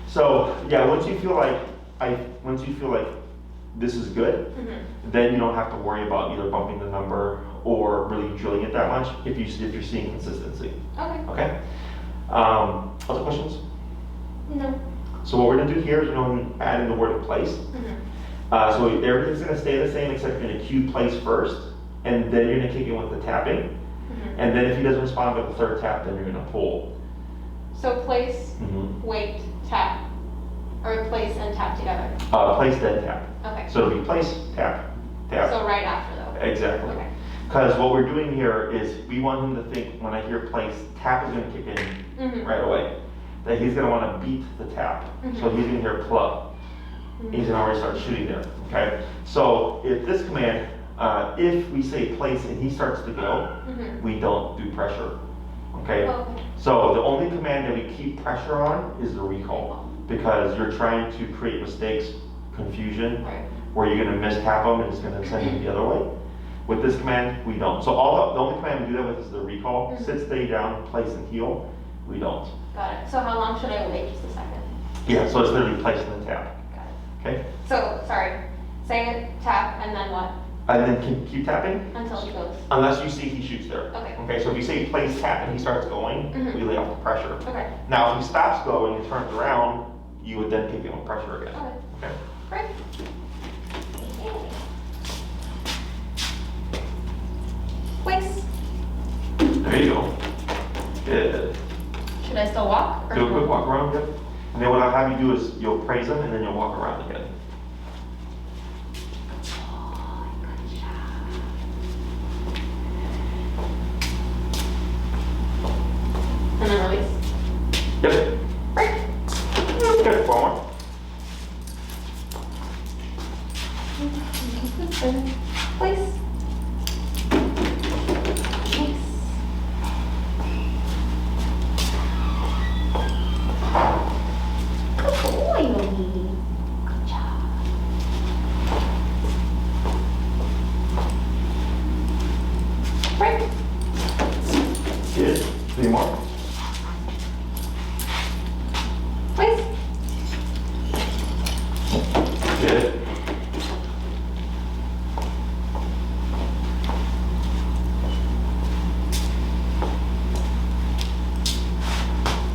So yeah, once you feel like this is good, then you don't have to worry about either bumping the number or really drilling it that much if you're seeing consistency. Okay. Okay. Other questions? No. So what we're gonna do here is add in the word place. So everything's gonna stay the same except you're gonna cue place first, and then you're gonna kick in with the tapping. And then if he doesn't respond with the third tap, then you're gonna pull. So place, wait, tap, or place and tap together. Place, then tap. Okay. So it'll be place, tap, tap. So right after though. Exactly. Okay. Because what we're doing here is we want him to think when I hear place, tap is gonna kick in right away. That he's gonna wanna beat the tap. So he's gonna hear plug. He's gonna already start shooting there, okay? So if this command, if we say place and he starts to go, we don't do pressure, okay? Okay. So the only command that we keep pressure on is the recall, because you're trying to create mistakes, confusion, Right. where you're gonna mistap them and it's gonna send them the other way. With this command, we don't. So the only command we do that with is the recall. Sit, stay down, place, and heel. We don't. Got it. So how long should I wait? Just a second. Yeah, so it's literally place and then tap, Got it. okay? So, sorry. Say it, tap, and then what? And then keep tapping. Until he goes. Unless you see he shoots there. Okay. Okay, so if you say place tap and he starts going, we lay off the pressure. Okay. Now, if he stops going and turns around, you would then kick in with pressure again. Okay. Okay. Great. Place. There you go. Good. Should I still walk? Or Do a quick walk around, yep. And then what I'll have you do is you'll praise him and then you'll walk around again. And then release. Yep. Right. Good. One more. Place. Nice. Good boy, Yogi. Good job. Right. Good. 3 more. Place. Good.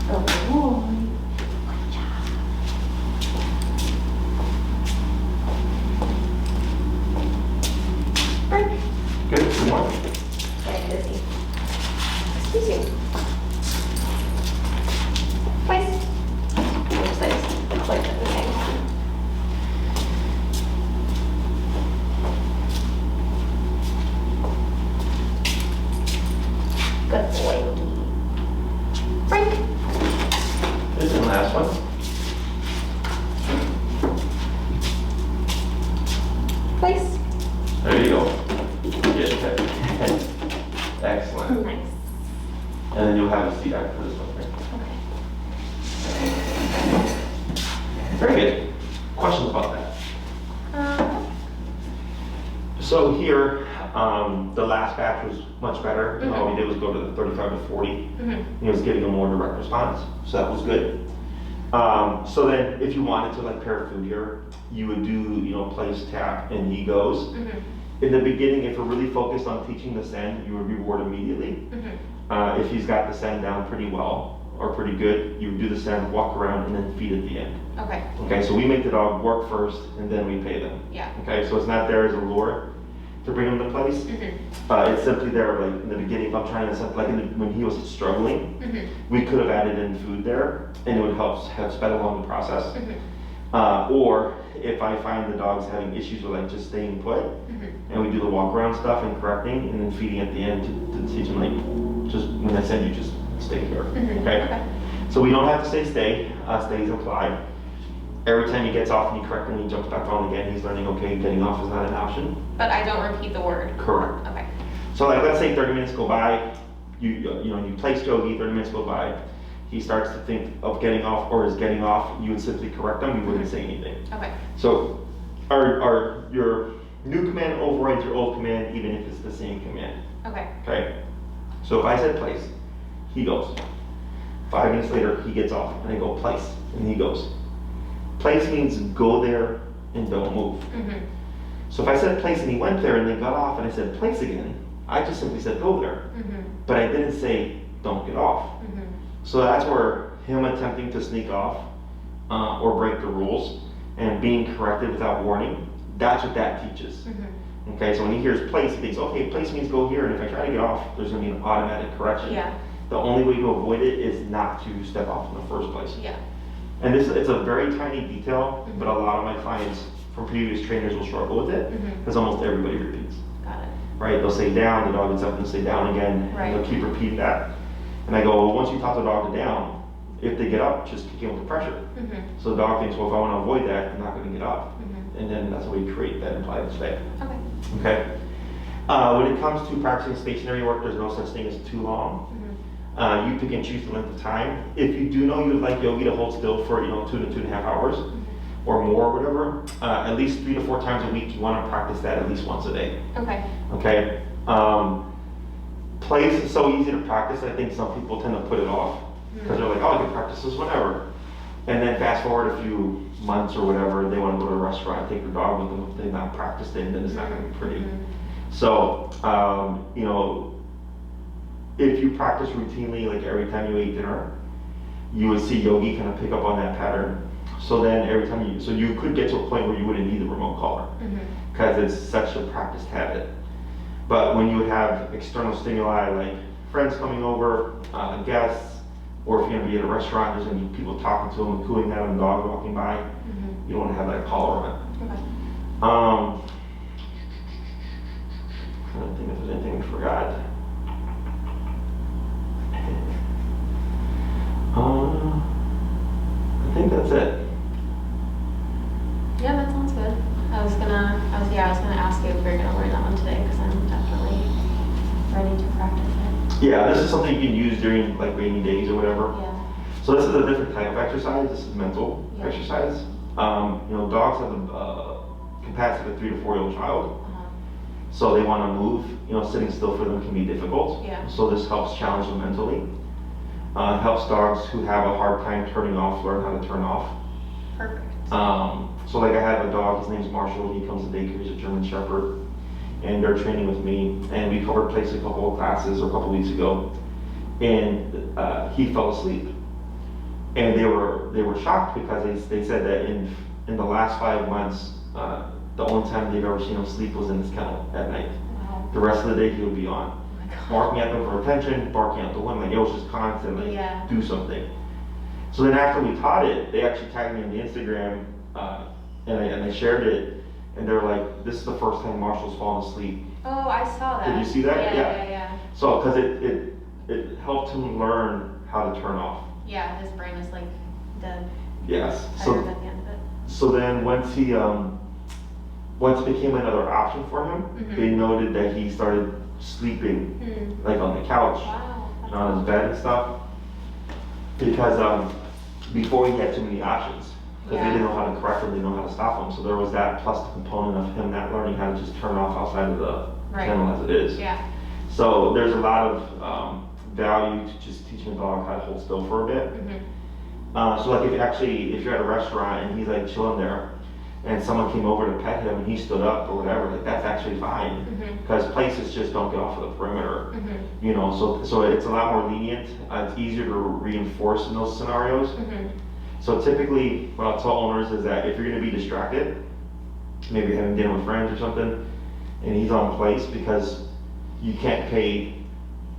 Good boy. Good job. Break. Good. 2 more. Getting busy. Excuse you. Place. Oops, I just clicked at the same time. Good boy. Break. This is the last one. Place. There you go. Good. Excellent. Nice. And then you'll have a seat after this one. Okay? Okay. Very good. Questions about that? So here, the last batch was much better. Mhm. All we did was go to the 35 to 40. Mhm. He was getting a more direct response, so that was good. So then, if you wanted to like pair food here, you would do, place, tap, and he goes. Mhm. In the beginning, if we're really focused on teaching the send, you would reward immediately. Mhm. If he's got the send down pretty well or pretty good, you would do the send, walk around, and then feed at the end. Okay. Okay, so we make the dog work first, and then we pay them. Yeah. Okay, so it's not there as a lure to bring him to place. Mhm. It's simply there, like in the beginning, if I'm trying to set, like when he was struggling, Mhm. we could have added in food there, and it would help have sped along the process. Mhm. Or if I find the dog's having issues with like just staying put, Mhm. and we do the walk around stuff and correcting, and then feeding at the end to teach him like, just when I said you just stay here. Mhm. Okay. Okay. So we don't have to say stay. Stay is implied. Every time he gets off and you correct him, he jumps back on again. He's learning, okay, getting off is not an option. But I don't repeat the word. Correct. Okay. So like, let's say 30 minutes go by, you place Yogi, 30 minutes go by, he starts to think of getting off or is getting off, you would simply correct him, you wouldn't say anything. Okay. So your new command overrides your old command even if it's the same command. Okay. Okay? So if I said place, he goes. 5 minutes later, he gets off and I go place and he goes. Place means go there and don't move. Mhm. So if I said place and he went there and then got off and I said place again, I just simply said go there. Mhm. But I didn't say don't get off. Mhm. So that's where him attempting to sneak off or break the rules and being corrected without warning, that's what that teaches. Mhm. Okay, so when he hears place, he thinks, okay, place means go here, and if I try to get off, there's gonna be an automatic correction. Yeah. The only way to avoid it is not to step off in the first place. Yeah. And it's a very tiny detail, Mhm. but a lot of my clients from previous trainers will struggle with it, Mhm. because almost everybody repeats. Got it. Right, they'll say down, the dog gets up and they'll say down again, Right. and they'll keep repeating that. And I go, well, once you taught the dog to down, if they get up, just kick in with the pressure. Mhm. So the dog thinks, well, if I want to avoid that, I'm not going to get up. Mhm. And then that's how we create that implied mistake. Okay. Okay. When it comes to practicing stationary work, there's no such thing as too long. Mhm. You pick and choose the length of time. If you do know you would like Yogi to hold still for 2 to 2.5 hours or more or whatever, at least 3 to 4 times a week, you want to practice that at least once a day. Okay. Okay. Place is so easy to practice. I think some people tend to put it off because they're like, oh, I can practice this whenever. And then fast forward a few months or whatever, they want to go to a restaurant, take their dog with them. If they've not practiced it, then it's not going to be pretty. Mhm. So, if you practice routinely, like every time you ate dinner, you would see Yogi kind of pick up on that pattern. So then every time you could get to a point where you wouldn't need the remote collar Mhm. because it's such a practiced habit. But when you would have external stimuli like friends coming over, guests, or if you're going to be at a restaurant, there's going to be people talking to them and cooling down, and a dog walking by, Mhm. you don't want to have that collar on. Okay. I don't think if there's anything we forgot. I think that's it. Yeah, that sounds good. I was gonna ask you if we were gonna learn that one today because I'm definitely ready to practice it. Yeah, this is something you can use during like rainy days or whatever. Yeah. So this is a different type of exercise. This is mental Yeah. exercise. Dogs have the capacity of a 3 to 4 year old child. So they want to move. Sitting still for them can be difficult. Yeah. So this helps challenge them mentally. Helps dogs who have a hard time turning off learn how to turn off. Perfect. So like I have a dog, his name's Marshall, he comes to daycare, he's a German Shepherd, and they're training with me, and we covered place a couple of classes a couple weeks ago, and he fell asleep. And they were shocked because they said that in the last 5 months, the only time they've ever seen him sleep was in his kennel at night. Wow. The rest of the day he would be on. Oh my God. Barking at them for attention, barking at the wind, like it was just constant, like Yeah. do something. So then after we taught it, they actually tagged me on the Instagram, and I shared it, and they were like, this is the first time Marshall's fallen asleep. Oh, I saw that. Did you see that? Yeah. So, because it helped him learn how to turn off. Yeah, his brain is like dead. Yes. Tired at the end of it. So then once it became another option for him, Mhm. they noted that he started sleeping like on the couch, Wow. and on his bed and stuff, because before he had too many options. because they didn't know how to correct them, they didn't know how to stop them. So there was that plus the component of him not learning how to just turn off outside of the kennel as it is. Yeah. So there's a lot of value to just teaching a dog how to hold still for a bit. So like if you're at a restaurant and he's like chilling there, and someone came over to pet him and he stood up or whatever, like that's actually fine, because places just don't get off of the perimeter. You know, so it's a lot more lenient. It's easier to reinforce in those scenarios. So typically, what I'll tell owners is that if you're going to be distracted, maybe having dinner with friends or something, and he's on place, because you can't pay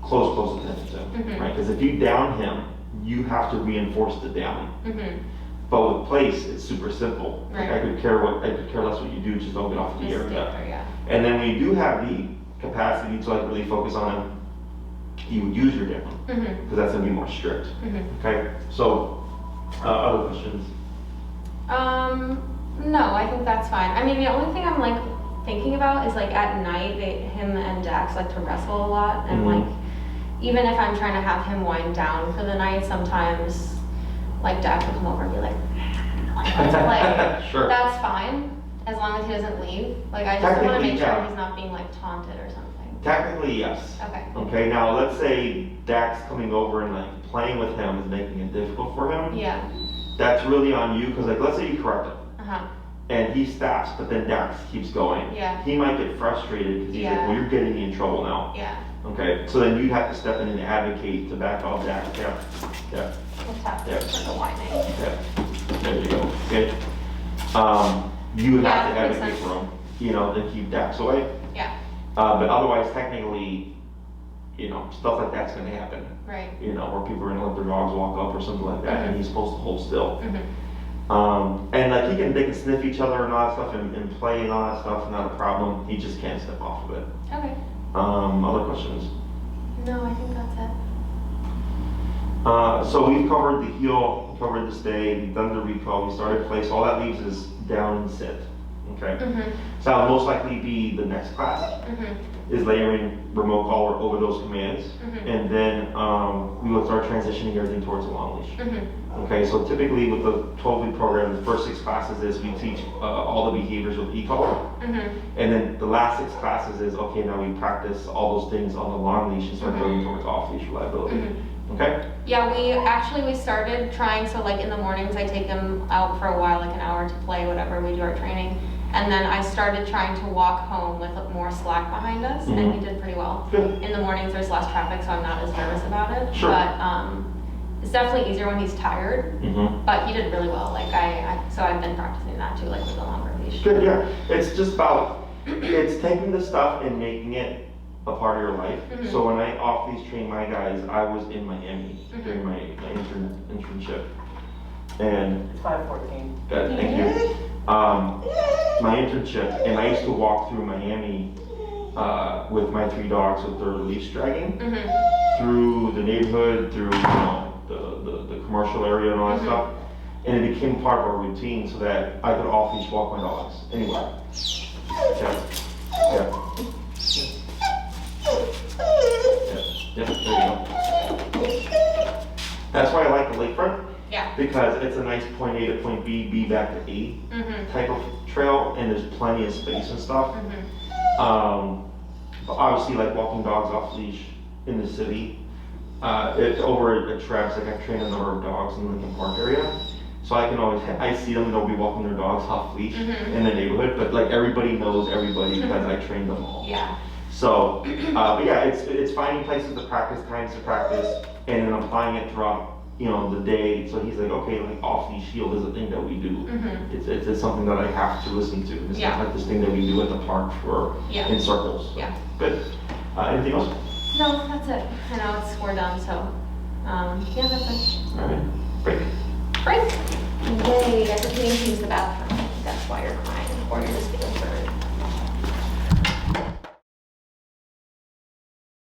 close attention to him, right? Because if you down him, you have to reinforce the down. But with place, it's super simple. Like I could care less what you do, just don't get off the area. And then when you do have the capacity to like really focus on him, you would use your down, because that's gonna be more strict. Okay, so other questions? No, I think that's fine. I mean, the only thing I'm like thinking about is like at night, him and Dax like to wrestle a lot, and like even if I'm trying to have him wind down for the night, sometimes like Dax will come over and be like let's play. Sure. That's fine, as long as he doesn't leave. Like I just want to make sure he's not being like taunted or something. Technically, yes. Okay. Okay, now let's say Dax coming over and like playing with him is making it difficult for him. Yeah. That's really on you, because like let's say you correct him. And he stops, but then Dax keeps going. Yeah. He might get frustrated because he's like, well, you're getting me in trouble now. Yeah. Okay, so then you'd have to step in and advocate to back off Dax. Yeah. We'll tap this for the whining. Yeah. There you go. Okay. You would have to advocate for him, you know, then keep Dax away. Yeah. But otherwise, technically, you know, stuff like that's going to happen. Right. You know, where people are going to let their dogs walk up or something like that, and he's supposed to hold still. And like they can sniff each other and all that stuff and play and all that stuff, not a problem. He just can't step off of it. Okay. Other questions? No, I think that's it. So we've covered the heel, we covered the stay, we've done the recall, we started place. All that leaves is down and sit. Okay. So that'll most likely be the next class. Is layering remote collar over those commands, and then we will start transitioning everything towards a long leash. Okay, so typically with the 12-week program, the first 6 classes is we teach all the behaviors with e-collar, and then the last 6 classes is, okay, now we practice all those things on the long leash and start building towards off-leash reliability. Okay? Yeah, we started trying, so like in the mornings I take him out for a while, like an hour to play, whatever, we do our training. And then I started trying to walk home with more slack behind us, and we did pretty well. Good. In the mornings there's less traffic, so I'm not as nervous about it. Sure. But it's definitely easier when he's tired. But he did really well. Like so I've been practicing that too, like with the longer leash. Good, yeah. It's just about, it's taking the stuff and making it a part of your life. So when I off-leash train my guys, I was in Miami during my internship. And 5:14. good, thank you. My internship, and I used to walk through Miami with my 3 dogs with their leash dragging through the neighborhood, through the commercial area and all that stuff, and it became part of our routine so that I could off-leash walk my dogs anywhere. Yeah. There you go. That's why I like the lakefront. Yeah. Because it's a nice point A to point B, B back to A type of trail, and there's plenty of space and stuff. But obviously, like walking dogs off leash in the city, it's over at Traps. Like I've trained a number of dogs in the Lincoln Park area, so I can always I see them and they'll be walking their dogs off leash in the neighborhood. But like everybody knows everybody because I trained them all. Yeah. So, but yeah, it's finding places to practice, times to practice, and then applying it throughout, you know, the day. So he's like, okay, like off-leash shield is a thing that we do. It's something that I have to listen to. It's not like this thing that we do at the park in circles. Yeah. Good. Anything else? No, that's it. I know we're done, so yeah, that's it. All right. Break. Break. Yay, I just need to use the bathroom. That's why you're crying, or you're just being